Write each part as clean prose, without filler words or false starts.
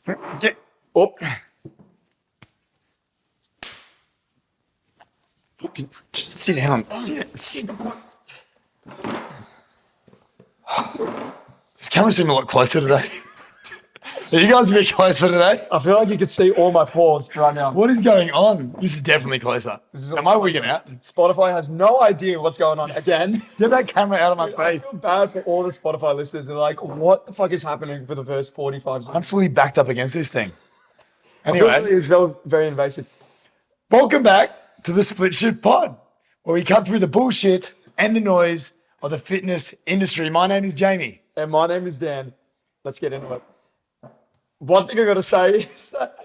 Get up. Fucking just sit down. Sit. This camera seemed a lot closer today. So you guys a bit closer today? I feel like you can see all my pores right now. What is going on? This is definitely closer. Am I wigging out? Spotify has no idea what's going on again. Get that camera out of my I face. feel bad for all the Spotify listeners. They're like, what the fuck is happening for the first 45 I'm seconds? fully backed up against this thing. Anyway, Anyway, it's very, very invasive. welcome back to the Split Shit Pod, where we cut through the bullshit and the noise of the fitness industry. My name is Jamie. And my name is Dan. Let's get into it. One thing I gotta say is that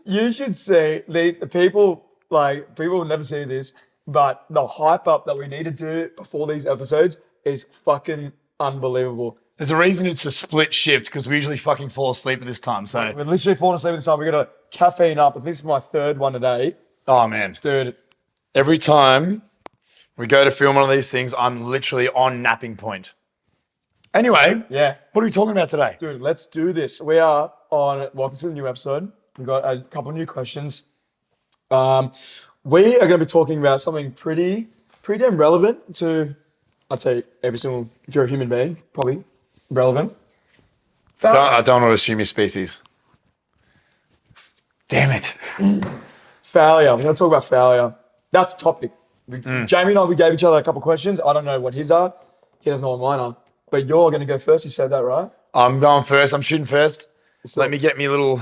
you should see the people will never see this, but the hype up that we need to do before these episodes is fucking unbelievable. There's a reason it's a split shift because we usually fucking fall asleep at this time. So, We're literally falling asleep at this time. We're gonna caffeine up. I think this is my third one today. oh man, Dude, every time we go to film one of these things, I'm literally on napping point. Anyway, yeah. what are we talking about today? Dude, let's do this. We are on, welcome to the new episode. We've got a couple new questions. We are going to be talking about something pretty damn relevant to, I'd say, every single, if you're a human being, probably relevant. I don't want to assume your species. Damn it. Failure. We're going to talk about failure. That's the topic. Jamie and I, we gave each other a couple questions. I don't know what his are. He doesn't know what mine are. But you're going to go first. You said that, right? I'm going first. I'm shooting first. Let me get me a little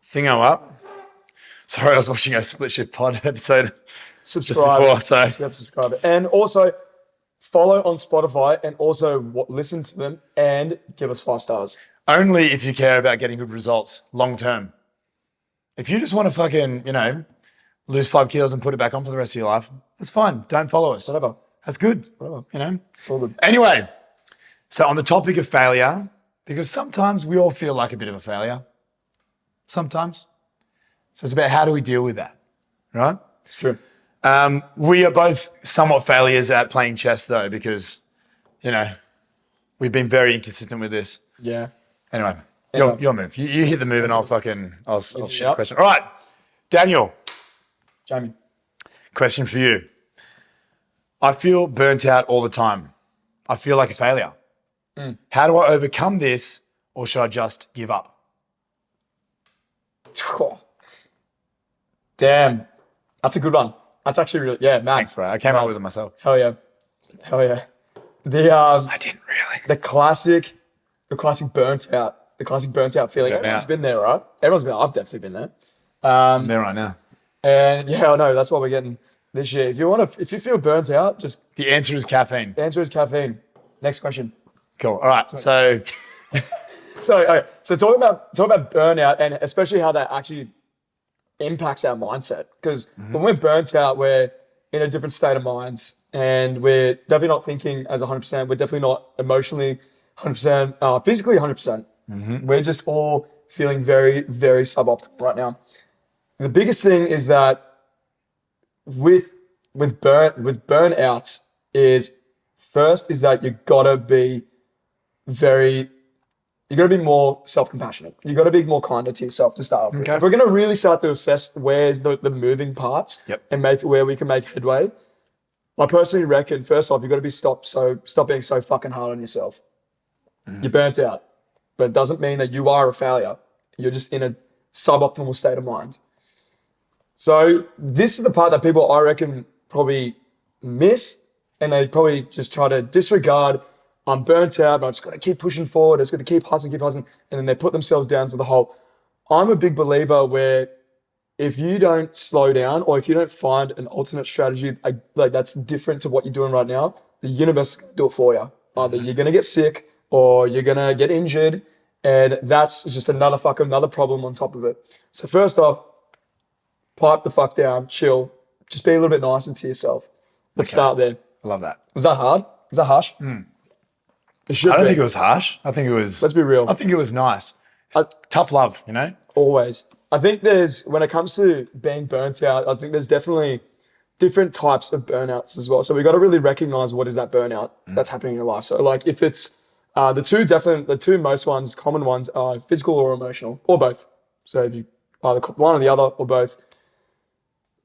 thingo up. Sorry, I was watching a Split Shit Pod episode Subscribe. just before. So Yep, subscribe. And also follow on Spotify and also listen to them and give us 5 stars. only if you care about getting good results long term. If you just want to fucking, lose 5 kilos and put it back on for the rest of your life, that's fine. Don't follow us. Whatever. That's good. Whatever. It's all good. Anyway, so on the topic of failure, because sometimes we all feel like a bit of a failure. Sometimes. So it's about how do we deal with that, right? It's true. We are both somewhat failures at playing chess though, because, we've been very inconsistent with this. Yeah. Anyway, your move. You hit the move and I'll shoot a question. All right, Daniel, Jamie. question for you. I feel burnt out all the time. I feel like a failure. How do I overcome this, or should I just give up? Damn. That's a good one. That's actually really, man. Thanks, bro. I came up with it myself. Hell yeah. I didn't really. The classic burnt out feeling. Everyone's been there, right? I've definitely been there. I'm there right now. And yeah, I know, that's what we're getting this year. If you feel burnt out, just The answer is caffeine. the answer is caffeine. Next question. Cool. All right. So So talking about burnout and especially how that actually impacts our mindset. Because when we're burnt out, we're in a different state of mind and we're definitely not thinking as 100%. We're definitely not emotionally 100%, physically 100%. We're just all feeling very, very suboptimal right now. The biggest thing is that with burnout is that you gotta be more self-compassionate. You gotta be more kinder to yourself to start off with. Okay. If we're gonna really start to assess where's the moving parts and where we can make headway, I personally reckon first off, you gotta stop being so fucking hard on yourself. You're burnt out, but it doesn't mean that you are a failure. You're just in a suboptimal state of mind. So this is the part that people, I reckon, probably miss, and they probably just try to disregard. I'm burnt out, but I'm just going to keep pushing forward. I'm just going to keep hustling, and then they put themselves down to the hole. I'm a big believer where if you don't slow down or if you don't find an alternate strategy like that's different to what you're doing right now, the universe is going to do it for you. Either you're going to get sick or you're going to get injured, and that's just another problem on top of it. So first off, pipe the fuck down, chill, just be a little bit nicer to yourself. Let's start there. I love that. Was that hard? Was that harsh? It should I don't be. think it was harsh. I think it was. Let's be real. I think it was nice. Tough love, Always. I think when it comes to being burnt out, I think there's definitely different types of burnouts as well. So we got to really recognize what is that burnout that's happening in your life. So like if it's The two most common ones are physical or emotional, or both. So if you either one or the other or both,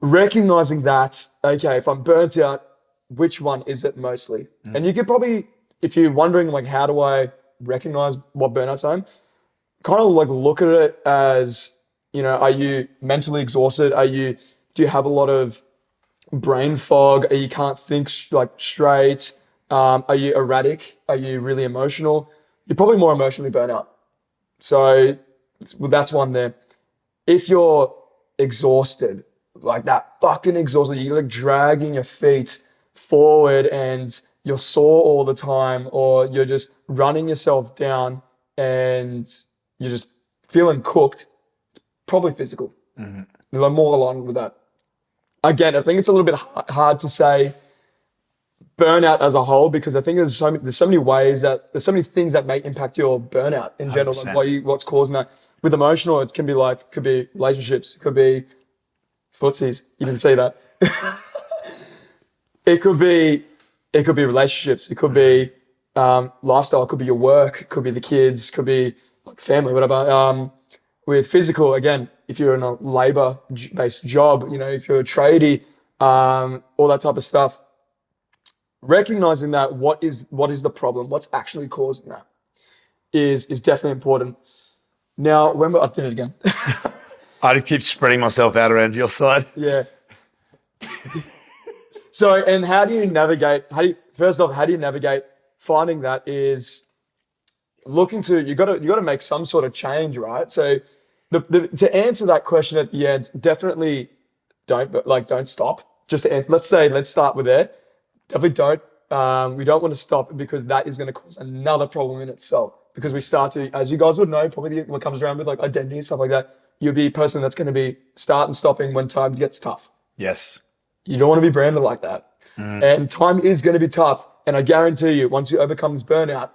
recognizing that, okay, if I'm burnt out, which one is it mostly? And you could probably, if you're wondering like, how do I recognize what burnout's I'm, kind of like look at it as, are you mentally exhausted? Do you have a lot of brain fog? You can't think like straight? Are you erratic? Are you really emotional? You're probably more emotionally burnt out. So that's one there. If you're exhausted, like that fucking exhausted, you're like dragging your feet forward and you're sore all the time, or you're just running yourself down and you're just feeling cooked, probably physical. Like more aligned with that. Again, I think it's a little bit hard to say burnout as a whole, because I think there's so many things that may impact your burnout in general, 100%. like what's causing that. With emotional, it could be relationships, it could be footsies. You didn't say that. It could be relationships. It could be lifestyle. It could be your work. It could be the kids. It could be like family, whatever. With physical, again, if you're in a labor-based job, if you're a tradie, all that type of stuff. Recognizing that what is the problem, what's actually causing that, is definitely important. Now, I did it again. I just keep spreading myself out around your side. Yeah. So, and how do you navigate finding that is you gotta make some sort of change, right? So to answer that question at the end, definitely don't stop. Just to answer, let's start with there. Definitely don't. We don't want to stop, because that is going to cause another problem in itself. Because we start to, as you guys would know, probably what comes around with like identity and stuff like that, you'll be a person that's going to be start and stopping when time gets tough. Yes. You don't want to be branded like that. And time is going to be tough. And I guarantee you, once you overcome this burnout,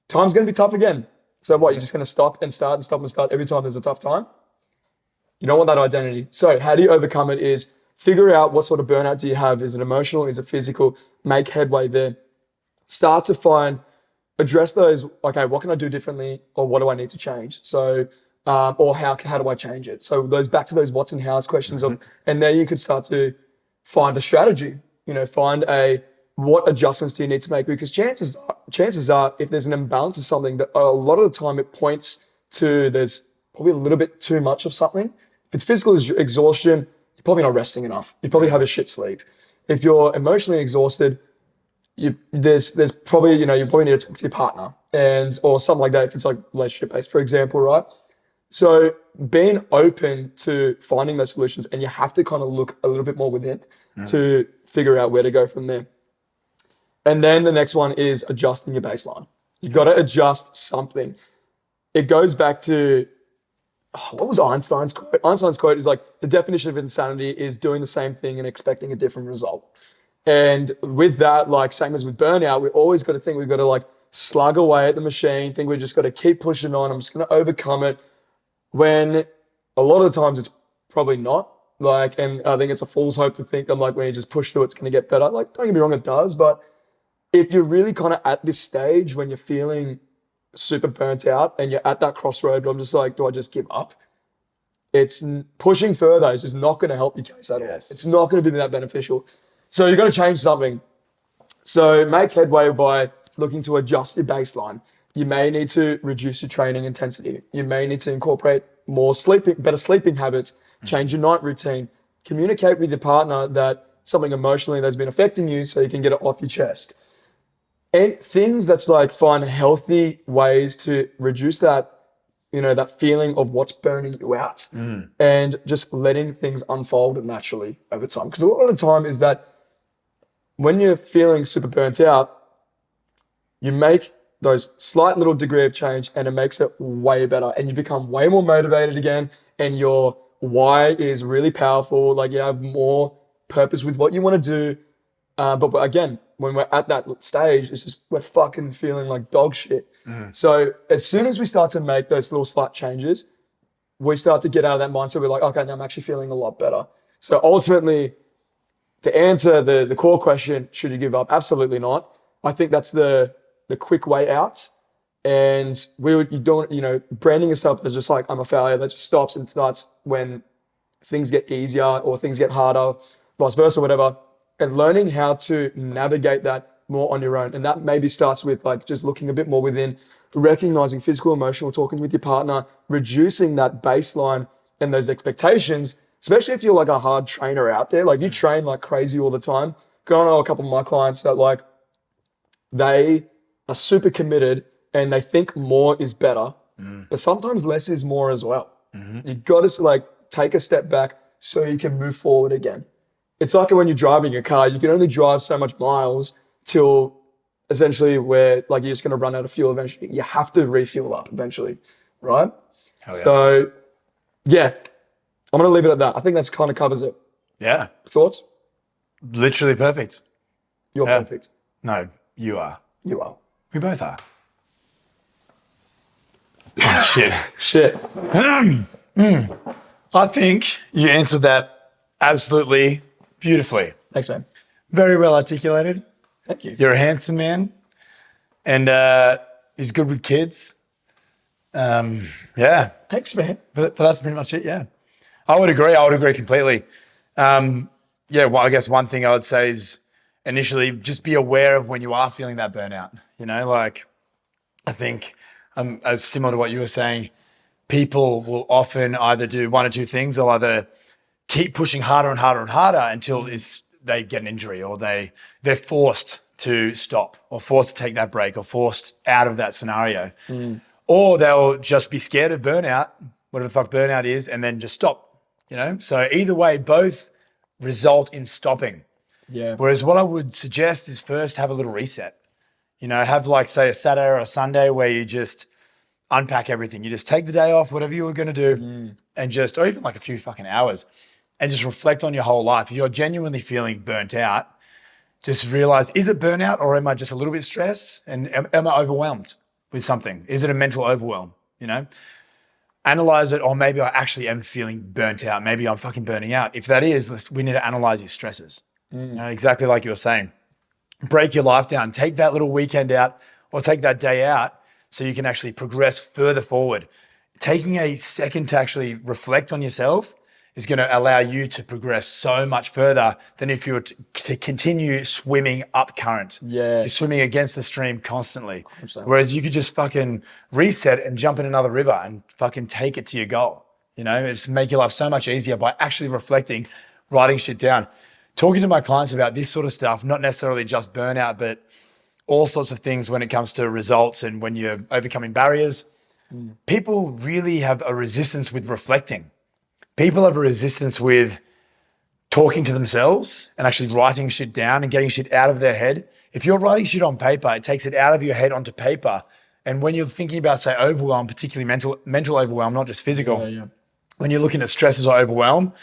time's going to be tough again. So what, you're just going to stop and start and stop and start every time there's a tough time? You don't want that identity. So how do you overcome it is figure out what sort of burnout do you have. Is it emotional? Is it physical? Make headway there. Start to address those, okay, what can I do differently, or what do I need to change? So, or how do I change it? So back to those what's and how's questions and then you could start to find a strategy, find what adjustments do you need to make? Because chances are, if there's an imbalance of something, that a lot of the time it points to there's probably a little bit too much of something. If it's physical exhaustion, you're probably not resting enough. You probably have a shit sleep. If you're emotionally exhausted, there's probably, you probably need to talk to your partner or something like that, if it's like relationship based, for example, right? So being open to finding those solutions, and you have to kind of look a little bit more within to figure out where to go from there. And then the next one is adjusting your baseline. You got to adjust something. It goes back to, what was Einstein's quote? Einstein's quote is like, the definition of insanity is doing the same thing and expecting a different result. And with that, like same as with burnout, we always got to think we've got to like slug away at the machine, think we just got to keep pushing on. I'm just going to overcome it. When a lot of the times it's probably not. And I think it's a fool's hope to think when you just push through, it's going to get better. Like, don't get me wrong, it does. But if you're really kind of at this stage when you're feeling super burnt out and you're at that crossroad, I'm just like, do I just give up? It's pushing further is just not going to help your case at all. It's not going to be that beneficial. So you've got to change something. So make headway by looking to adjust your baseline. You may need to reduce your training intensity. You may need to incorporate better sleeping habits, change your night routine, communicate with your partner that something emotionally that's been affecting you so you can get it off your chest. And things that's like find healthy ways to reduce that, that feeling of what's burning you out and just letting things unfold naturally over time. Because a lot of the time is that when you're feeling super burnt out, you make those slight little degree of change and it makes it way better, and you become way more motivated again, and your why is really powerful. Like you have more purpose with what you want to do. But again, when we're at that stage, it's just we're fucking feeling like dog shit. So as soon as we start to make those little slight changes, we start to get out of that mindset. We're like, okay, now I'm actually feeling a lot better. So ultimately, to answer the core question, should you give up? Absolutely not. I think that's the quick way out. And you don't, branding yourself as just like, I'm a failure, that just stops and starts when things get easier or things get harder, vice versa, whatever. And learning how to navigate that more on your own. And that maybe starts with like just looking a bit more within, recognizing physical, emotional, talking with your partner, reducing that baseline and those expectations, especially if you're like a hard trainer out there. Like you train like crazy all the time. 'Cause I know a couple of my clients that like they are super committed and they think more is better, but sometimes less is more as well. You got to like take a step back so you can move forward again. It's like when you're driving a car, you can only drive so much miles till essentially where like you're just going to run out of fuel eventually. You have to refuel up eventually, right? Hell yeah. So yeah, I'm going to leave it at that. I think that's kind of covers it. Yeah. Thoughts? Literally perfect. You're Yeah. perfect. No, you are. You are. We both are. Oh, shit. Shit. I think you answered that absolutely beautifully. Thanks, man. Very well articulated. Thank you. You're a handsome man. And he's good with kids. Yeah. Thanks, man. But that's pretty much it, yeah. I would agree completely. Yeah, well, I guess one thing I would say is initially just be aware of when you are feeling that burnout. Like I think as similar to what you were saying, people will often either do one or two things. They'll either keep pushing harder and harder and harder until they get an injury or they're forced to stop or forced to take that break or forced out of that scenario. Or they'll just be scared of burnout, whatever the fuck burnout is, and then just stop, So either way, both result in stopping. Yeah. Whereas what I would suggest is first have a little reset. Have like, say, a Saturday or a Sunday where you just unpack everything. You just take the day off, whatever you were going to do, and or even like a few fucking hours, and just reflect on your whole life. If you're genuinely feeling burnt out, just realize, is it burnout or am I just a little bit stressed? And am I overwhelmed with something? Is it a mental overwhelm? Analyze it, or maybe I actually am feeling burnt out. Maybe I'm fucking burning out. If that is, we need to analyze your stresses. Exactly like you were saying. Break your life down. Take that little weekend out or take that day out so you can actually progress further forward. Taking a second to actually reflect on yourself is going to allow you to progress so much further than if you were to continue swimming up current. Yeah. You're swimming against the stream constantly. 100%. Whereas you could just fucking reset and jump in another river and fucking take it to your goal. It's make your life so much easier by actually reflecting, writing shit down. Talking to my clients about this sort of stuff, not necessarily just burnout, but all sorts of things when it comes to results and when you're overcoming barriers. People really have a resistance with reflecting. People have a resistance with talking to themselves and actually writing shit down and getting shit out of their head. If you're writing shit on paper, it takes it out of your head onto paper. And when you're thinking about, say, overwhelm, particularly mental overwhelm, not just physical, when you're looking at stresses or overwhelm,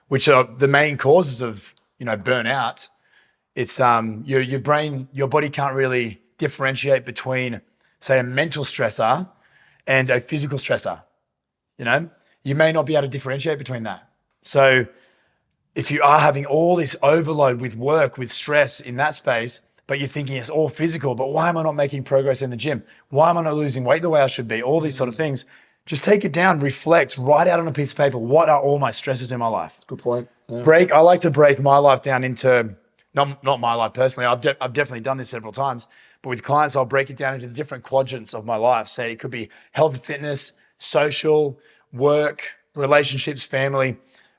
which are the main causes of burnout, it's your brain, your body can't really differentiate between, say, a mental stressor and a physical stressor. You may not be able to differentiate between that. So if you are having all this overload with work, with stress in that space, but you're thinking it's all physical, but why am I not making progress in the gym? Why am I not losing weight the way I should be? All these sort of things. Just take it down, reflect, write out on a piece of paper, what are all my stresses in my life? Good point. Yeah. I like to break my life down into, not my life personally, I've definitely done this several times, but with clients, I'll break it down into the different quadrants of my life. Say it could be health and fitness, social, work, relationships, family.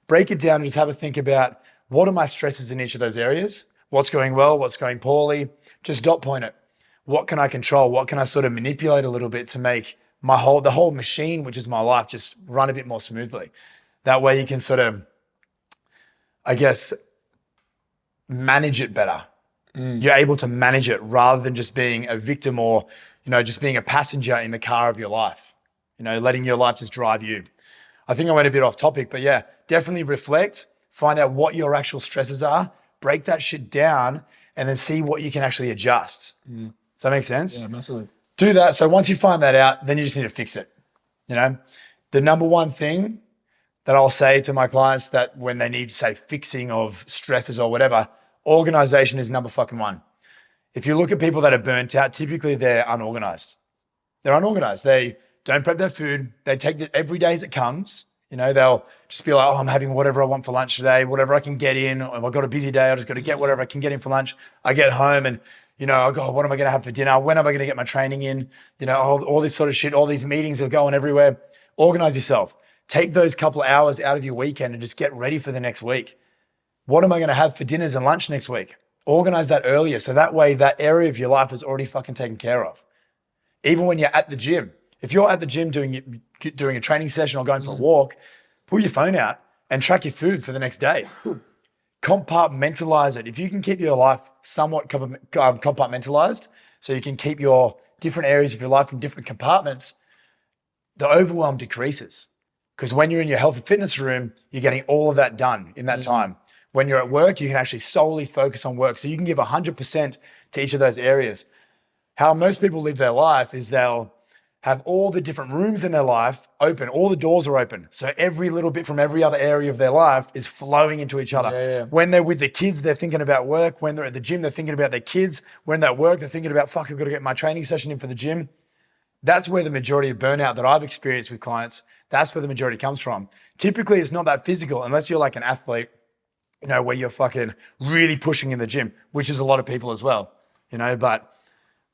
Break it down and just have a think about what are my stresses in each of those areas? What's going well? What's going poorly? Just dot point it. What can I control? What can I sort of manipulate a little bit to make the whole machine, which is my life, just run a bit more smoothly? That way you can sort of, I guess, manage it better. You're able to manage it rather than just being a victim or, just being a passenger in the car of your life, letting your life just drive you. I think I went a bit off topic, but yeah, definitely reflect, find out what your actual stresses are, break that shit down, and then see what you can actually adjust. Does that make sense? Yeah, massively. Do that. So once you find that out, then you just need to fix it. The number one thing that I'll say to my clients that when they need, say, fixing of stresses or whatever, organization is number fucking one. If you look at people that are burnt out, typically they're unorganized. They're unorganized. They don't prep their food. They take it every day as it comes. You know, they'll just be like, oh, I'm having whatever I want for lunch today, whatever I can get in. Or if I've got a busy day, I just got to get whatever I can get in for lunch. I get home and, you know, I go, what am I going to have for dinner? When am I going to get my training in? You know, all this sort of shit, all these meetings are going everywhere. Organize yourself. Take those couple of hours out of your weekend and just get ready for the next week. What am I going to have for dinners and lunch next week? Organize that earlier. So that way that area of your life is already fucking taken care of. Even when you're at the gym, if you're at the gym doing a training session or going for a walk, pull your phone out and track your food for the next day. Compartmentalize it. If you can keep your life somewhat compartmentalized, so you can keep your different areas of your life in different compartments, the overwhelm decreases. Because when you're in your health and fitness room, you're getting all of that done in that time. When you're at work, you can actually solely focus on work. So you can give 100% to each of those areas. How most people live their life is they'll have all the different rooms in their life open. All the doors are open. So every little bit from every other area of their life is flowing into each other. Yeah. When they're with the kids, they're thinking about work. When they're at the gym, they're thinking about their kids. When they're at work, they're thinking about, fuck, I've got to get my training session in for the gym. That's where the majority of burnout that I've experienced with clients, that's where the majority comes from. Typically, it's not that physical unless you're like an athlete, you know, where you're fucking really pushing in the gym, which is a lot of people as well, you know. But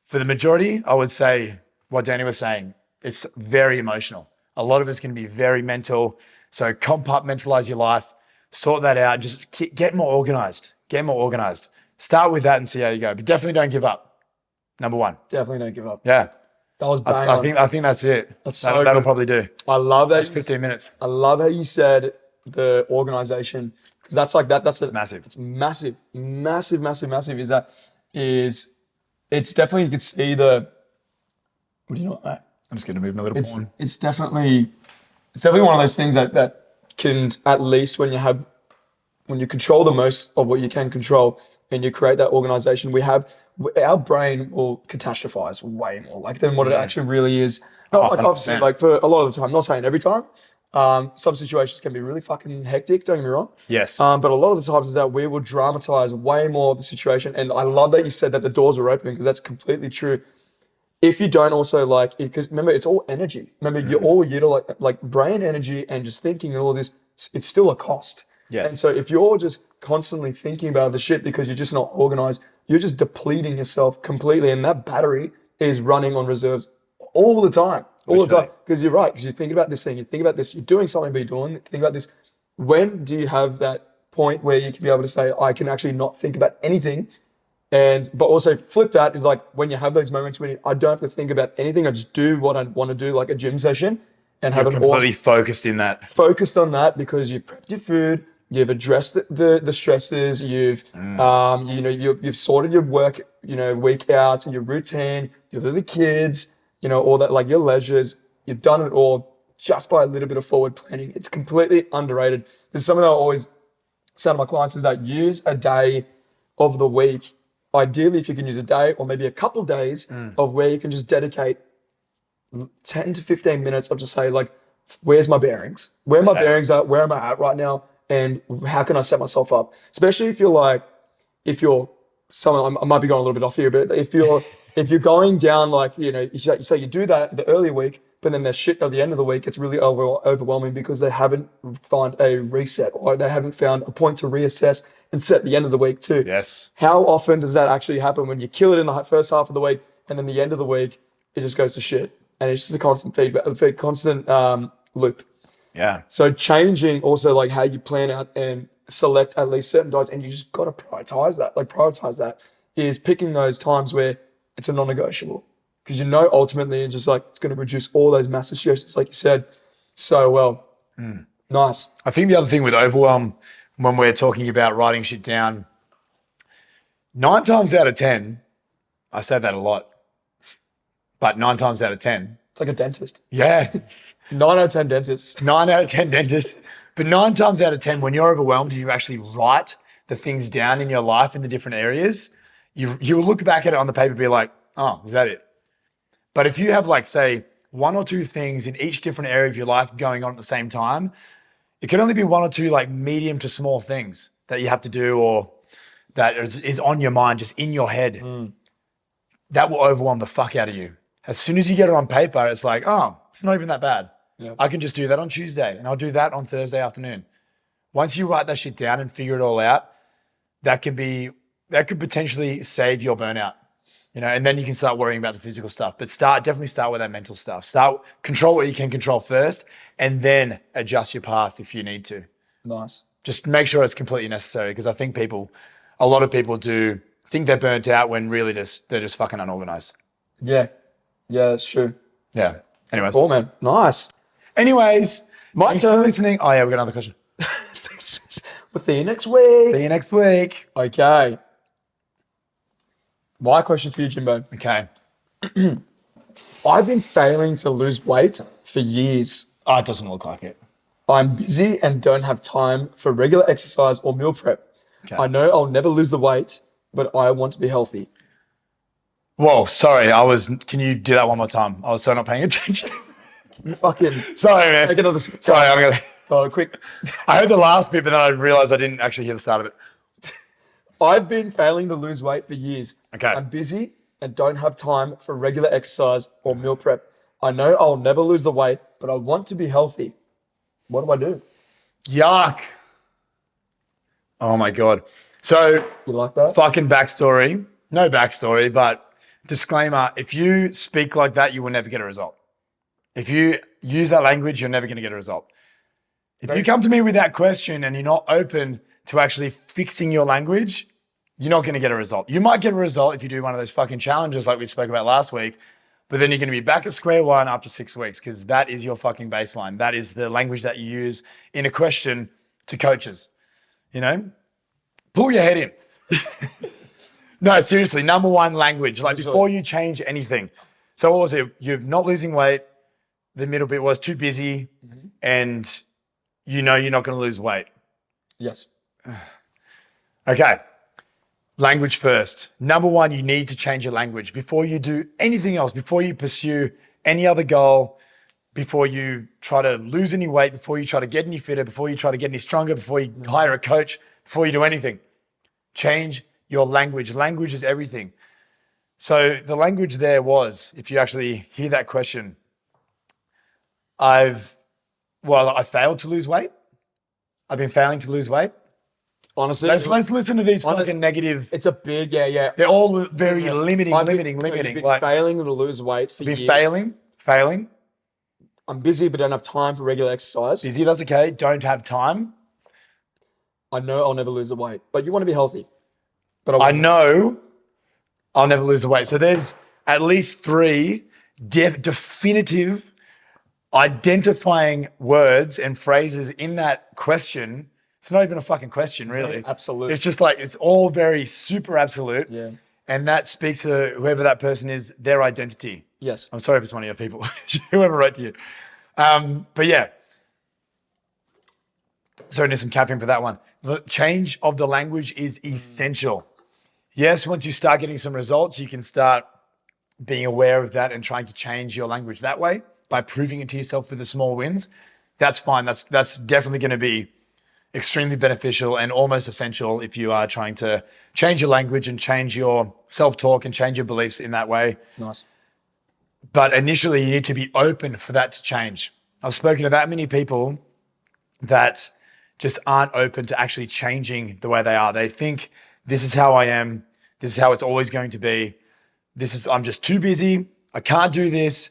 for the majority, I would say what Danny was saying, it's very emotional. A lot of it's going to be very mental. So compartmentalize your life, sort that out, just get more organized. Get more organized. Start with that and see how you go. But definitely don't give up. Number one. Definitely don't give up. Yeah. That was bang on. I think that's it. That'll probably do. I love that. That's 15 minutes. I love how you said the organization, because that's like that. It's massive. It's massive. It's definitely, you could see the, what do you know, mate? I'm just going to move my little pawn. It's definitely one of those things that can, at least when you control the most of what you can control and you create that organization, our brain will catastrophize way more than what it actually really is. Not like, obviously, for a lot of the time, not saying every time. Some situations can be really fucking hectic, don't get me wrong. Yes. But a lot of the times is that we will dramatize way more of the situation. And I love that you said that the doors are open, because that's completely true. If you don't also because remember, it's all energy. Remember, you're all like brain energy and just thinking and all this, it's still a cost. Yes. And so if you're just constantly thinking about the shit because you're just not organized, you're just depleting yourself completely. And that battery is running on reserves all the time. All the time. Because you're right. Because you think about this thing, you think about this, you're doing something, but you're think about this. When do you have that point where you can be able to say, I can actually not think about anything? But also flip that is like when you have those moments when I don't have to think about anything, I just do what I want to do, like a gym session, and have completely focused in that. Focused on that because you've prepped your food, you've addressed the stresses, you've you've sorted your work, week out and your routine, you've got the kids, all that, like your leisures, you've done it all just by a little bit of forward planning. It's completely underrated. There's something I always say to my clients is that use a day of the week. Ideally, if you can use a day or maybe a couple of days of where you can just dedicate 10 to 15 minutes of just say, like, where's my bearings? Where are my bearings at? Where am I at right now? And how can I set myself up? Especially if you're someone, I might be going a little bit off here, but if you're going down, you say you do that the early week, but then there's shit at the end of the week, it's really overwhelming because they haven't found a reset or they haven't found a point to reassess and set the end of the week too. Yes. How often does that actually happen when you kill it in the first half of the week and then the end of the week, it just goes to shit? And it's just a constant loop. Yeah. So changing also like how you plan out and select at least certain diets, and you just got to prioritize that. Prioritize that is picking those times where it's a non-negotiable, because ultimately it's just like it's going to reduce all those massive stresses, like you said so well. Nice. I think the other thing with overwhelm, when we're talking about writing shit down, 9 times out of 10, I say that a lot, but 9 times out of 10. It's like a dentist. Yeah. 9 out of 10 dentists. 9 out of 10 dentists. But 9 times out of 10, when you're overwhelmed, you actually write the things down in your life in the different areas, you will look back at it on the paper and be like, oh, is that it? But if you have say 1 or 2 things in each different area of your life going on at the same time, it can only be 1 or 2 medium to small things that you have to do or that is on your mind, just in your head. That will overwhelm the fuck out of you. As soon as you get it on paper, it's like, oh, it's not even that bad. Yeah. I can just do that on Tuesday and I'll do that on Thursday afternoon. Once you write that shit down and figure it all out, that could potentially save your burnout, and then you can start worrying about the physical stuff. But definitely start with that mental stuff. Control what you can control first and then adjust your path if you need to. Nice. Just make sure it's completely necessary, because I think a lot of people do think they're burnt out when really they're just fucking unorganized. Yeah. Yeah, that's true. Yeah. Anyways. Cool, man. Nice. Anyways, My thanks for turn. listening. Oh yeah, we got another question. We'll see you next week. See you next week. Okay. My question for you, Jimbo. Okay. I've been failing to lose weight for years. Oh, it doesn't look like it. I'm busy and don't have time for regular exercise or meal prep. Okay. I know I'll never lose the weight, but I want to be healthy. Whoa, sorry. Can you do that one more time? I was so not paying attention. You fucking Sorry, man. take another. Sorry, I'm going to. Oh, quick. I heard the last bit, but then I realized I didn't actually hear the start of it. I've been failing to lose weight for years. Okay. I'm busy and don't have time for regular exercise or meal prep. I know I'll never lose the weight, but I want to be healthy. What do I do? Yuck. Oh my God. So, You like that? fucking backstory. No backstory, but disclaimer. If you speak like that, you will never get a result. If you use that language, you're never going to get a result. If you come to me with that question and you're not open to actually fixing your language, you're not going to get a result. You might get a result if you do one of those fucking challenges like we spoke about last week, but then you're going to be back at square one after 6 weeks, because that is your fucking baseline. That is the language that you use in a question to coaches. Pull your head in. No, seriously, number one language, like before you change anything. So what was it? You're not losing weight. The middle bit was too busy, and you're not going to lose weight. Yes. Okay. Language first. Number one, you need to change your language before you do anything else, before you pursue any other goal, before you try to lose any weight, before you try to get any fitter, before you try to get any stronger, before you hire a coach, before you do anything. Change your language. Language is everything. So the language there was, if you actually hear that question, I failed to lose weight. I've been failing to lose weight. Honestly, Let's listen to these fucking negative. it's a big, yeah. They're all very limiting. So you've been Like failing to lose weight for years. failing. I'm busy but don't have time for regular exercise. Busy, that's okay. Don't have time. I know I'll never lose the weight, but you want to be healthy. But I know I'll never lose the weight. So there's at least 3 definitive identifying words and phrases in that question. It's not even a fucking question, really. Absolute. It's just like, it's all very super absolute. Yeah. And that speaks to whoever that person is, their identity. Yes. I'm sorry if it's one of your people, whoever wrote to you. But yeah. So need some caffeine for that one. The change of the language is essential. Yes, once you start getting some results, you can start being aware of that and trying to change your language that way by proving it to yourself with the small wins. That's fine. That's definitely going to be extremely beneficial and almost essential if you are trying to change your language and change your self-talk and change your beliefs in that way. Nice. But initially, you need to be open for that to change. I've spoken to that many people that just aren't open to actually changing the way they are. They think, this is how I am. This is how it's always going to be. I'm just too busy. I can't do this.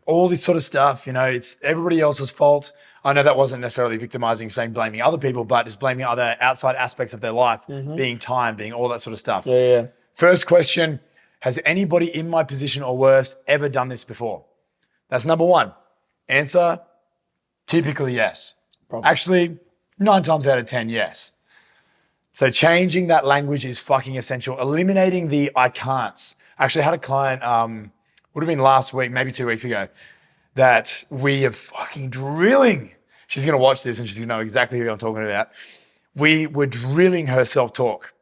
All this sort of stuff. It's everybody else's fault. I know that wasn't necessarily victimizing, saying blaming other people, but it's blaming other outside aspects of their life, being time, being all that sort of stuff. Yeah. First question, has anybody in my position or worse ever done this before? That's number one. Answer, typically yes. Probably. Actually, 9 times out of 10, yes. So changing that language is fucking essential. Eliminating the I can'ts. Actually, I had a client, would have been last week, maybe 2 weeks ago, that we are fucking drilling. She's going to watch this and she's going to know exactly who I'm talking about. We were drilling her self-talk,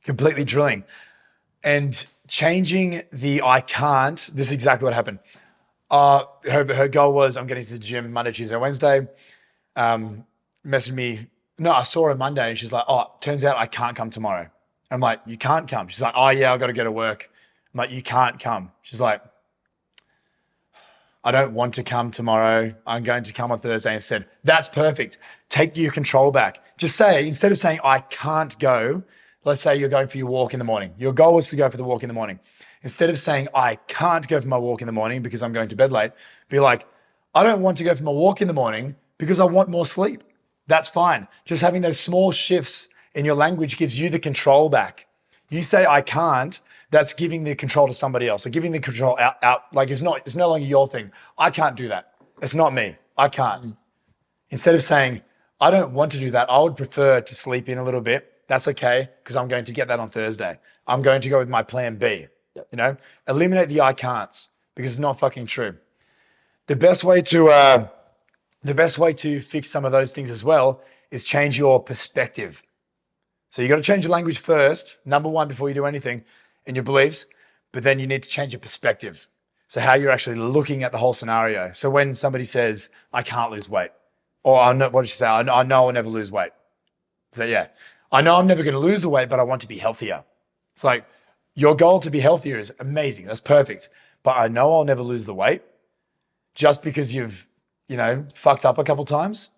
completely drilling. And changing the I can't, this is exactly what happened. Her goal was, I'm getting to the gym Monday, Tuesday, Wednesday. Messaged me. No, I saw her Monday and she's like, turns out I can't come tomorrow. I'm like, you can't come? She's like, yeah, I've got to go to work. I'm like, you can't come. She's like, I don't want to come tomorrow. I'm going to come on Thursday instead. That's perfect. Take your control back. Just say, instead of saying, I can't go, let's say you're going for your walk in the morning. Your goal was to go for the walk in the morning. Instead of saying, I can't go for my walk in the morning because I'm going to bed late, be like, I don't want to go for my walk in the morning because I want more sleep. That's fine. Just having those small shifts in your language gives you the control back. You say, I can't, that's giving the control to somebody else. So giving the control out, like it's no longer your thing. I can't do that. It's not me. I can't. Instead of saying, I don't want to do that, I would prefer to sleep in a little bit. That's okay, because I'm going to get that on Thursday. I'm going to go with my plan B. Yep. You know, eliminate the I can'ts because it's not fucking true. The best way to fix some of those things as well is change your perspective. So you got to change your language first, number one, before you do anything, and your beliefs, but then you need to change your perspective. So how you're actually looking at the whole scenario. So when somebody says, I can't lose weight, or I know, what did she say? I know I'll never lose weight. So yeah, I know I'm never going to lose the weight, but I want to be healthier. It's like, your goal to be healthier is amazing. That's perfect. But I know I'll never lose the weight just because you've, fucked up a couple times.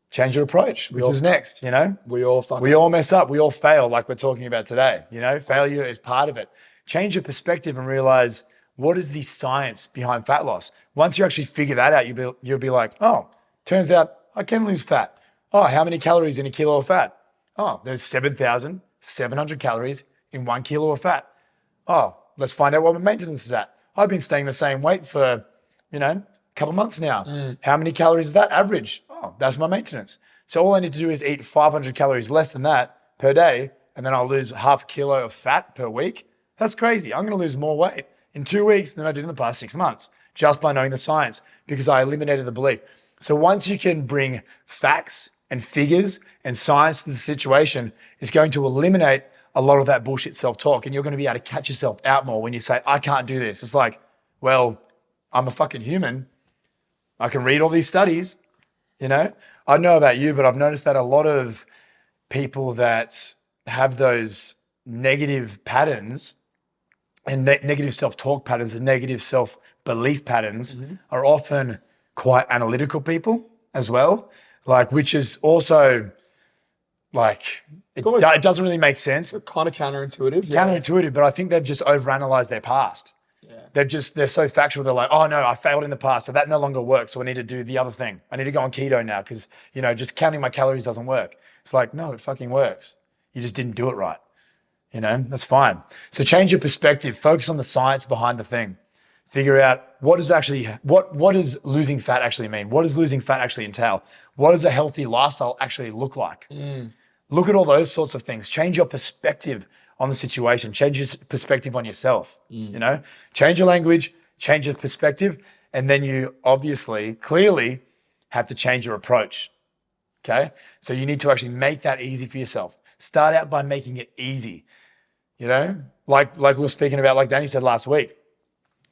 Change your approach, which is next, We all mess up. We all fail like we're talking about today. Failure is part of it. Change your perspective and realize, what is the science behind fat loss? Once you actually figure that out, you'll be like, oh, turns out I can lose fat. Oh, how many calories in a kilo of fat? Oh, there's 7,700 calories in 1 kilo of fat. Oh, let's find out what my maintenance is at. I've been staying the same weight for, a couple months now. How many calories is that average? Oh, that's my maintenance. So all I need to do is eat 500 calories less than that per day, and then I'll lose half a kilo of fat per week. That's crazy. I'm going to lose more weight in 2 weeks than I did in the past 6 months just by knowing the science because I eliminated the belief. So once you can bring facts and figures and science to the situation, it's going to eliminate a lot of that bullshit self-talk, and you're going to be able to catch yourself out more when you say, I can't do this. It's like, well, I'm a fucking human. I can read all these studies, I don't know about you, but I've noticed that a lot of people that have those negative patterns and negative self-talk patterns and negative self-belief patterns are often quite analytical people as well, which is also it doesn't really make sense. Kind of counterintuitive. Counterintuitive, but I think they've just overanalyzed their past. Yeah. They're so factual. They're like, oh no, I failed in the past, so that no longer works. So I need to do the other thing. I need to go on keto now because, just counting my calories doesn't work. It's like, no, it fucking works. You just didn't do it right. That's fine. So change your perspective. Focus on the science behind the thing. Figure out what does losing fat actually mean? What does losing fat actually entail? What does a healthy lifestyle actually look like? Look at all those sorts of things. Change your perspective on the situation. Change your perspective on yourself. Change your language, change your perspective, and then you obviously, clearly have to change your approach. Okay? So you need to actually make that easy for yourself. Start out by making it easy. Like we were speaking about, like Danny said last week.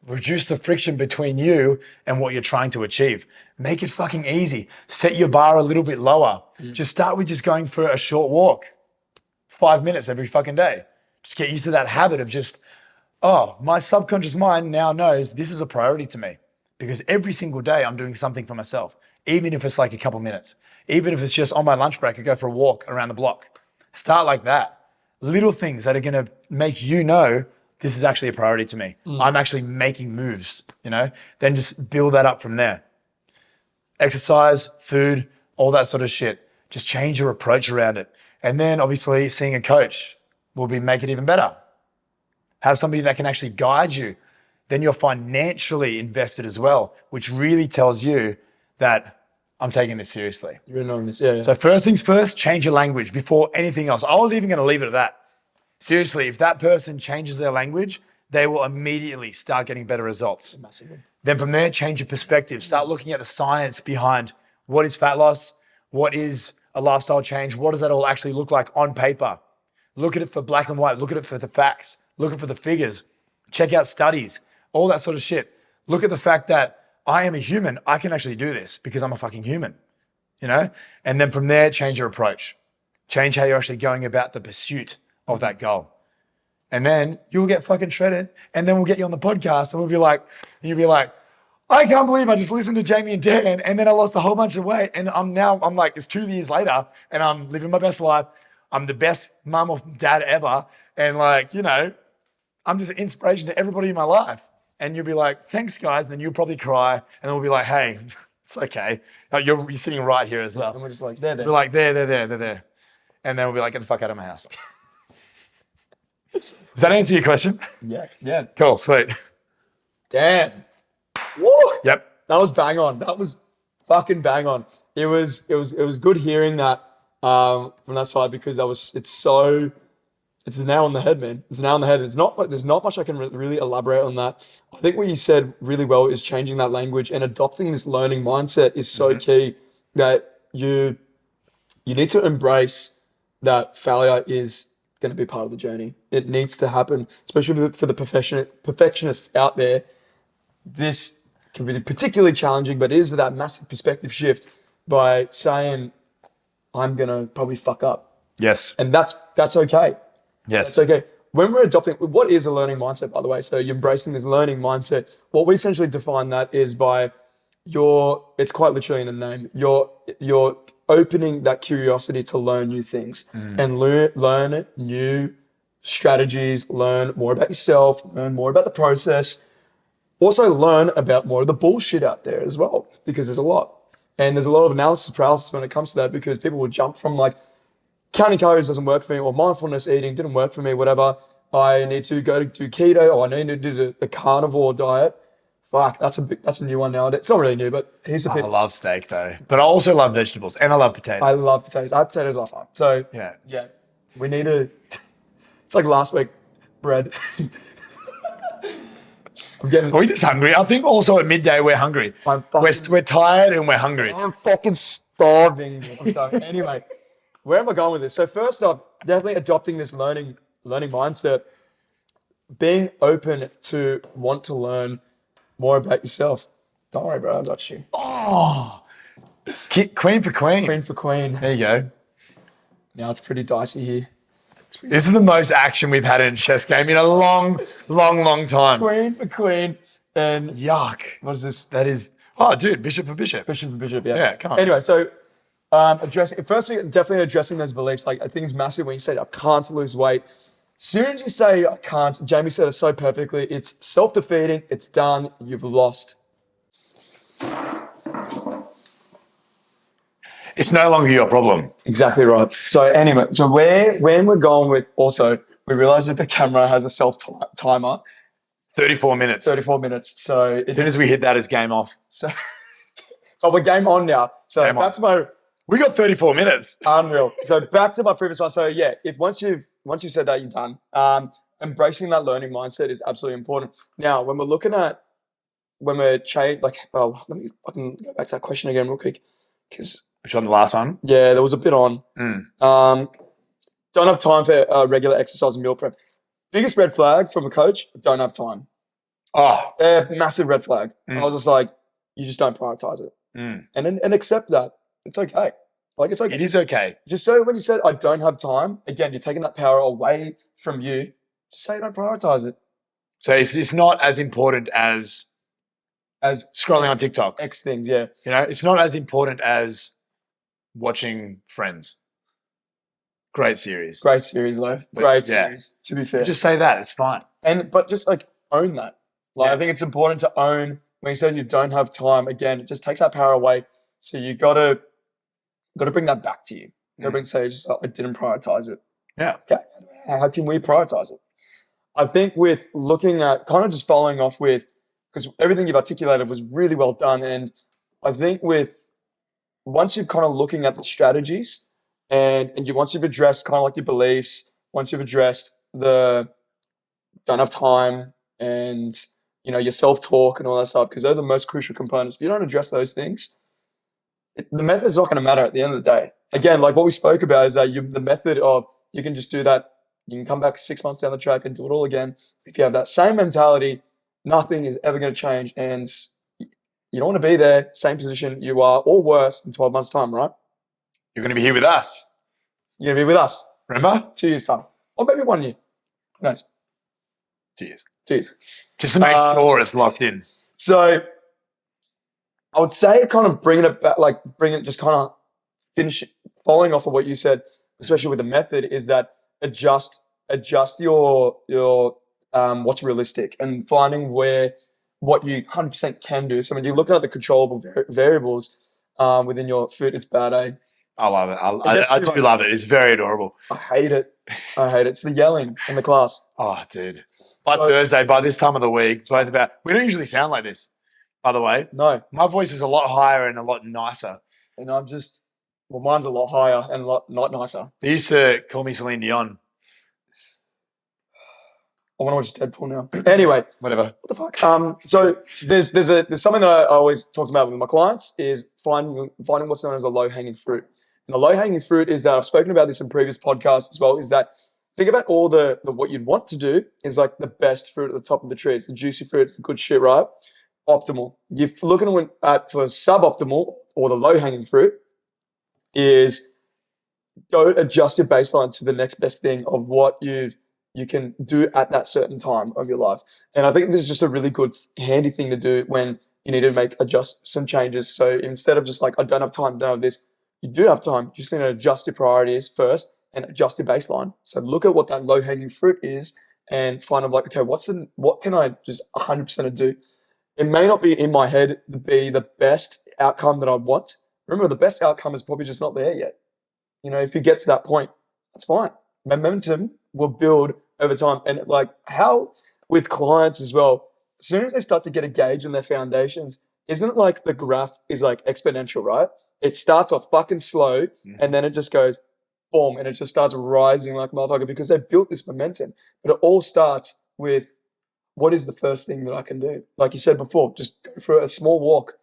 Reduce the friction between you and what you're trying to achieve. Make it fucking easy. Set your bar a little bit lower. Just start with just going for a short walk, 5 minutes every fucking day. Just get used to that habit of just, my subconscious mind now knows this is a priority to me because every single day I'm doing something for myself, even if it's like a couple minutes, even if it's just on my lunch break, I go for a walk around the block. Start like that. Little things that are going to make you know this is actually a priority to me. I'm actually making moves, then just build that up from there. Exercise, food, all that sort of shit. Just change your approach around it. And then obviously seeing a coach will make it even better. Have somebody that can actually guide you. Then you're financially invested as well, which really tells you that I'm taking this seriously. You're knowing this, yeah. So first things first, change your language before anything else. I was even going to leave it at that. Seriously, if that person changes their language, they will immediately start getting better results. Massively. Then from there, change your perspective. Start looking at the science behind what is fat loss, what is a lifestyle change, what does that all actually look like on paper. Look at it for black and white. Look at it for the facts. Look at it for the figures. Check out studies, all that sort of shit. Look at the fact that I am a human. I can actually do this because I'm a fucking human, And then from there, change your approach. Change how you're actually going about the pursuit of that goal. And then you'll get fucking shredded. And then we'll get you on the podcast and you'll be like, I can't believe I just listened to Jamie and Dan and then I lost a whole bunch of weight. And I'm like, it's 2 years later and I'm living my best life. I'm the best mum or dad ever. And like, you know, I'm just an inspiration to everybody in my life. And you'll be like, thanks guys. And then you'll probably cry and then we'll be like, hey, it's okay. You're sitting right here as well. And we're just like, there. We're like, there. And then we'll be like, get the fuck out of my house. Does that answer your question? Yeah. Cool, sweet. Damn. Woo. Yep. That was bang on. That was fucking bang on. It was good hearing that from that side because it's a nail on the head, man. It's a nail on the head. There's not much I can really elaborate on that. I think what you said really well is changing that language and adopting this learning mindset is so key that you need to embrace that failure is going to be part of the journey. It needs to happen, especially for the perfectionists out there. This can be particularly challenging, but it is that massive perspective shift by saying, I'm going to probably fuck up. Yes. And that's okay. Yes. That's okay. When we're adopting, what is a learning mindset, by the way? So you're embracing this learning mindset. What we essentially define that is by it's quite literally in the name. You're opening that curiosity to learn new things and learn new strategies, learn more about yourself, learn more about the process. Also learn about more of the bullshit out there as well, because there's a lot. And there's a lot of analysis paralysis when it comes to that because people will jump from like, counting calories doesn't work for me, or mindfulness eating didn't work for me, whatever. I need to go to do keto, or I need to do the carnivore diet. Fuck, that's a new one nowadays. It's not really new, but here's a bit. I love steak though, but I also love vegetables and I love potatoes. I love potatoes. I had potatoes last time. So yeah. We need to, it's like last week, bread. Are we just hungry? I think also at midday we're hungry. We're tired and we're hungry. I'm fucking starving. Anyway, where am I going with this? So first off, definitely adopting this learning mindset, being open to want to learn more about yourself. Don't worry, bro, I got you. Oh, queen for queen. Queen for queen. There you go. Now it's pretty dicey here. This is the most action we've had in a chess game in a long time. Queen for queen. And yuck. What is this? That is, dude, bishop for bishop. Bishop for bishop, yeah. Yeah, come on. Anyway, so definitely addressing those beliefs. Like I think it's massive when you say I can't lose weight. As soon as you say I can't, Jamie said it so perfectly, it's self-defeating, it's done, you've lost. It's no longer your problem. Exactly right. So anyway, when we're going with also, we realize that the camera has a self-timer. 34 minutes. 34 minutes. So as soon as we hit that, it's game off. So, but we're game on now. So back to my... We got 34 minutes. Unreal. So back to my previous one. So yeah, if once you've said that, you're done. Embracing that learning mindset is absolutely important. Now, when we're changing, like, let me fucking go back to that question again real quick. Which on the last one? Yeah, there was a bit on. Don't have time for regular exercise and meal prep. Biggest red flag from a coach, don't have time. Oh. Massive red flag. I was just like, you just don't prioritize it. And accept that. It's okay. Like, it's okay. It is okay. Just so when you said, I don't have time, again, you're taking that power away from you. Just say you don't prioritize it. So it's not as important as scrolling on TikTok. X things, yeah. You know, it's not as important as watching Friends. Great series. Great series, though. Great series, to be fair. Just say that. It's fine. But just, like, own that. Like, I think it's important to own when you said you don't have time. Again, it just takes that power away. So you got to bring that back to you. You got to say, I didn't prioritize it. Yeah. Okay. How can we prioritize it? I think with looking at, kind of just following off with, because everything you've articulated was really well done. And I think once you've kind of looking at the strategies once you've addressed kind of like your beliefs, once you've addressed the don't have time and, your self-talk and all that stuff, because they're the most crucial components. If you don't address those things, the method's not going to matter at the end of the day. Again, like what we spoke about is that the method of you can just do that. You can come back 6 months down the track and do it all again. If you have that same mentality, nothing is ever going to change. And you don't want to be there, same position you are, or worse, in 12 months' time, right? You're going to be here with us. You're going to be with us. Remember? 2 years' time. Or maybe 1 year. Who knows? 2 years. 2 years. Just to make sure it's locked in. So I would say kind of bringing it back, like just kind of following off of what you said, especially with the method, is that adjust your what's realistic and finding what you 100% can do. So when you're looking at the controllable variables within your food, it's bad, eh? I love it. I do love it. It's very adorable. I hate it. It's the yelling in the class. Oh, dude. Thursday, by this time of the week, it's both about. We don't usually sound like this, by the way. No. My voice is a lot higher and a lot nicer. And mine's a lot higher and a lot not nicer. They used to call me Celine Dion. I want to watch Deadpool now. Anyway, whatever. What the fuck? So there's something that I always talk about with my clients is finding what's known as a low hanging fruit. And the low hanging fruit is that I've spoken about this in previous podcasts as well. Is that think about all the what you'd want to do is like the best fruit at the top of the tree. It's the juicy fruit. It's the good shit, right? Optimal. You're looking at for suboptimal or the low hanging fruit is go adjust your baseline to the next best thing of what you can do at that certain time of your life. And I think this is just a really good, handy thing to do when you need to adjust some changes. So instead of just like, I don't have time, don't have this, you do have time. You just need to adjust your priorities first and adjust your baseline. So look at what that low hanging fruit is and find like, okay, what can I just 100% do? It may not be in my head to be the best outcome that I want. Remember, the best outcome is probably just not there yet. If you get to that point, that's fine. Momentum will build over time. And like how with clients as well, as soon as they start to get a gauge on their foundations, isn't it like the graph is like exponential, right? It starts off fucking slow and then it just goes boom and it just starts rising like a motherfucker because they built this momentum. But it all starts with what is the first thing that I can do? Like you said before, just go for a small walk.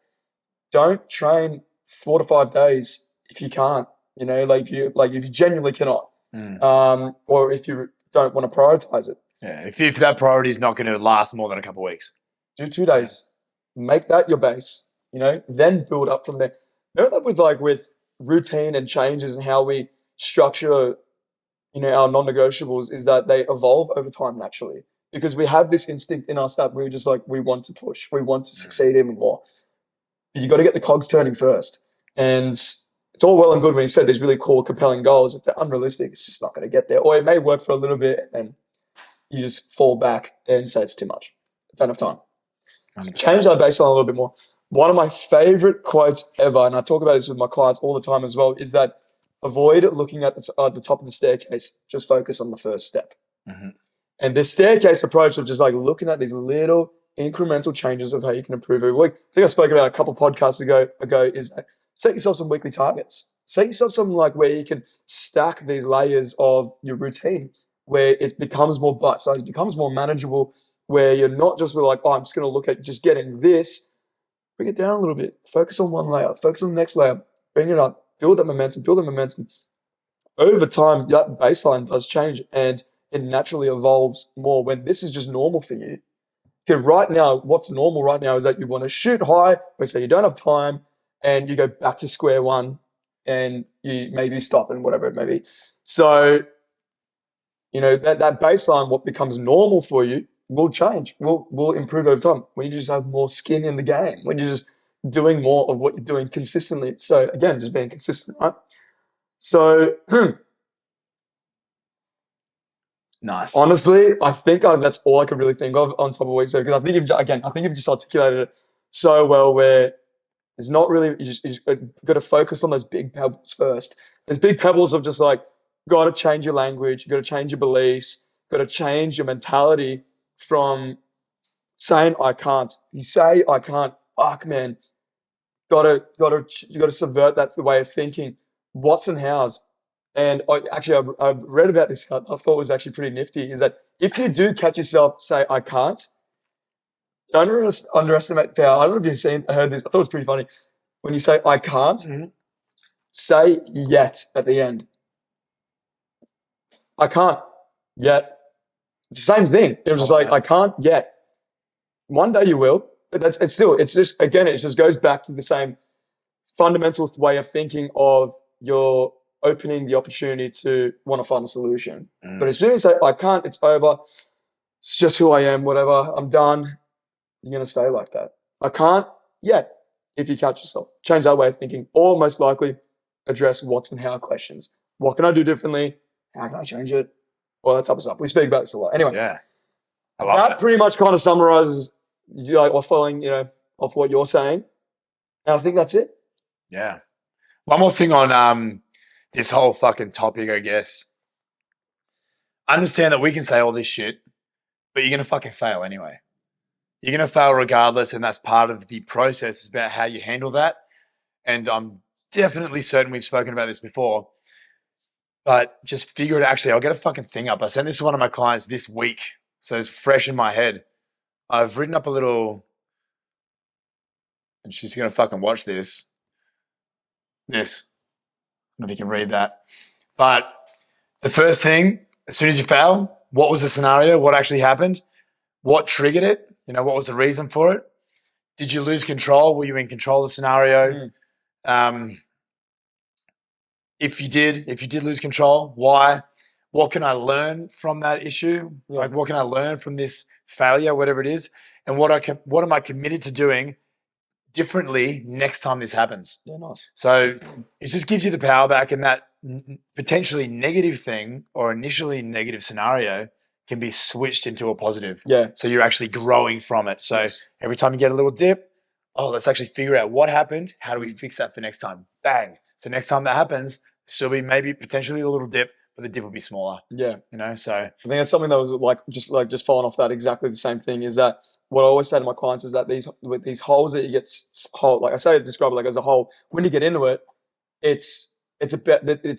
Don't train 4 to 5 days if you can't, if you genuinely cannot. Or if you don't want to prioritize it. Yeah, if that priority is not going to last more than a couple of weeks. Do 2 days. Yeah. Make that your base, then build up from there. Remember that with routine and changes and how we structure, our non-negotiables is that they evolve over time naturally. Because we have this instinct in us that we're just like, we want to push. We want to succeed even more. But you got to get the cogs turning first. And it's all well and good when you set these really cool, compelling goals. If they're unrealistic, it's just not going to get there. Or it may work for a little bit and then you just fall back and say it's too much. Don't have time. So change that baseline a little bit more. One of my favorite quotes ever, and I talk about this with my clients all the time as well, is that avoid looking at the top of the staircase. Just focus on the first step. Mm-hmm. And this staircase approach of just like looking at these little incremental changes of how you can improve every week. I think I spoke about a couple of podcasts ago is set yourself some weekly targets. Set yourself something like where you can stack these layers of your routine where it becomes more bite-sized, becomes more manageable, where you're not just like, I'm just going to look at just getting this. Bring it down a little bit. Focus on one layer. Focus on the next layer. Bring it up. Build that momentum. Over time, that baseline does change and it naturally evolves more when this is just normal for you. Because right now, what's normal right now is that you want to shoot high, but say you don't have time, and you go back to square one, and you maybe stop and whatever it may be. So, that baseline, what becomes normal for you, will change, will improve over time when you just have more skin in the game, when you're just doing more of what you're doing consistently. So again, just being consistent, right? So nice. Honestly, I think that's all I could really think of on top of what you said, because I think you've just articulated it so well where there's not really, you just got to focus on those big pebbles first. There's big pebbles of just like, got to change your language, you got to change your beliefs, got to change your mentality from saying I can't. You say I can't, fuck man. You gotta subvert that the way of thinking. What's and how's. And I read about this. I thought it was actually pretty nifty. Is that if you do catch yourself say I can't, don't underestimate the power. I don't know if you've heard this. I thought it was pretty funny. When you say I can't, say yet at the end. I can't yet. It's the same thing. It was just like I can't yet. One day you will, but it just goes back to the same fundamental way of thinking of your opening the opportunity to want to find a solution. But as soon as you say, I can't, it's over, it's just who I am, whatever, I'm done, you're going to stay like that. I can't yet. if you catch yourself. Change that way of thinking, or most likely address what's and how questions. What can I do differently? How can I change it? All that type of stuff. We speak about this a lot. Anyway, Yeah. I love that pretty much kind of summarizes, like, or following, off what you're saying. And I think that's it. Yeah. One more thing on this whole fucking topic, I guess. Understand that we can say all this shit, but you're going to fucking fail anyway. You're going to fail regardless, and that's part of the process. It's about how you handle that. And I'm definitely certain we've spoken about this before, but just figure it. Actually, I'll get a fucking thing up. I sent this to one of my clients this week, so it's fresh in my head. I've written up a little, and she's going to fucking watch this. I don't know if you can read that. But the first thing, as soon as you fail, what was the scenario? What actually happened? What triggered it? What was the reason for it? Did you lose control? Were you in control of the scenario? If you did lose control, why? What can I learn from that issue? Yeah. Like, what can I learn from this failure, whatever it is? And what am I committed to doing differently next time this happens? Yeah, nice. So it just gives you the power back, and that potentially negative thing or initially negative scenario can be switched into a positive. Yeah. So you're actually growing from it. So every time you get a little dip, let's actually figure out what happened. How do we fix that for next time? Bang. So next time that happens, still be maybe potentially a little dip, but the dip will be smaller. Yeah. So I think that's something that was just following off that, exactly the same thing, is that what I always say to my clients is that these holes that you get, like I say, describe it like as a hole. When you get into it, it's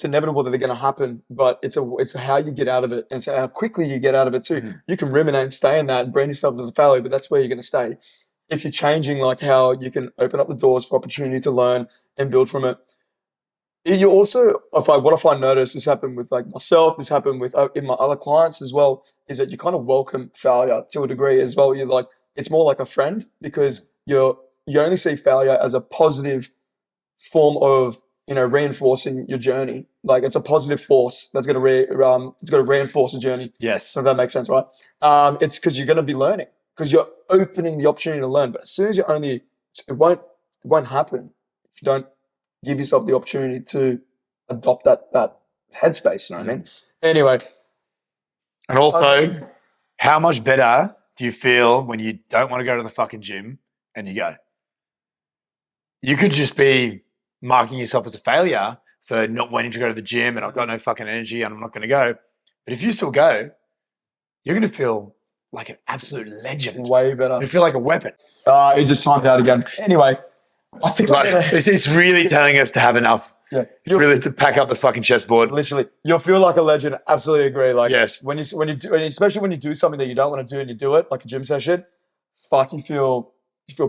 inevitable that they're going to happen, but it's how you get out of it, and it's how quickly you get out of it too. Mm-hmm. You can ruminate and stay in that and brand yourself as a failure, but that's where you're going to stay. If you're changing, like how you can open up the doors for opportunity to learn and build from it. You also, what I find notice, this happened with like myself, this happened with in my other clients as well, is that you kind of welcome failure to a degree as well. You're like, it's more like a friend, because you only see failure as a positive form of reinforcing your journey. Like, it's a positive force that's going to reinforce the journey. Yes. So if that makes sense, right? It's because you're going to be learning, because you're opening the opportunity to learn. But as soon as it won't happen if you don't give yourself the opportunity to adopt that headspace. You know what I mean? Anyway. And also, how much better do you feel when you don't want to go to the fucking gym and you go? You could just be marking yourself as a failure for not wanting to go to the gym, and I've got no fucking energy and I'm not going to go. But if you still go, you're going to feel like an absolute legend. Way better. You feel like a weapon. It just timed out again. Anyway, I think it's really telling us to have enough. Yeah, it's really to pack up the fucking chessboard. Literally, you'll feel like a legend. Absolutely agree. Like, yes, when you do, especially when you do something that you don't want to do and you do it, like a gym session, you feel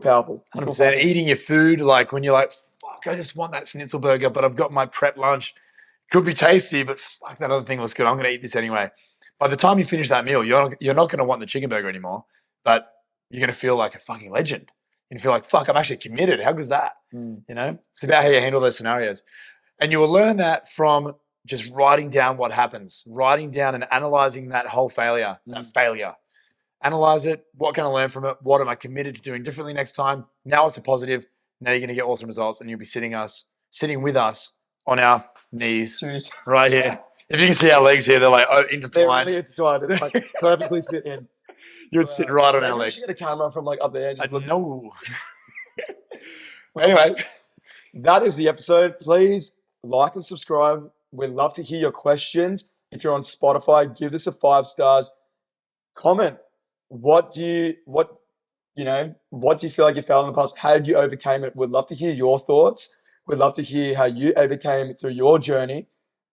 powerful. 100%. Eating your food, like when you're like, fuck, I just want that schnitzel burger, but I've got my prep lunch. Could be tasty, but fuck, that other thing looks good. I'm going to eat this anyway. By the time you finish that meal, you're not going to want the chicken burger anymore, but you're going to feel like a fucking legend. And feel like, fuck, I'm actually committed. How good is that? It's about how you handle those scenarios. And you will learn that from just writing down what happens, writing down and analyzing that whole failure, that failure. Analyze it. What can I learn from it? What am I committed to doing differently next time? Now it's a positive. Now you're going to get awesome results, and you'll be sitting with us on our knees right here. If you can see our legs here, they're like intertwined. They're really intertwined. It's like perfectly fit in. You would sit right on our legs. You should get a camera from like up there. No. Anyway, that is the episode. Please like and subscribe. We'd love to hear your questions. If you're on Spotify, give this a 5 stars. Comment. What do you feel like you failed in the past? How did you overcome it? We'd love to hear your thoughts. We'd love to hear how you overcame it through your journey.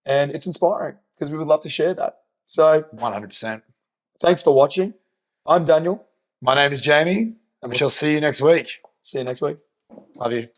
And it's inspiring because we would love to share that. So 100%. Thanks for watching. I'm Daniel. My name is Jamie, and we shall see you next week. See you next week. Love you.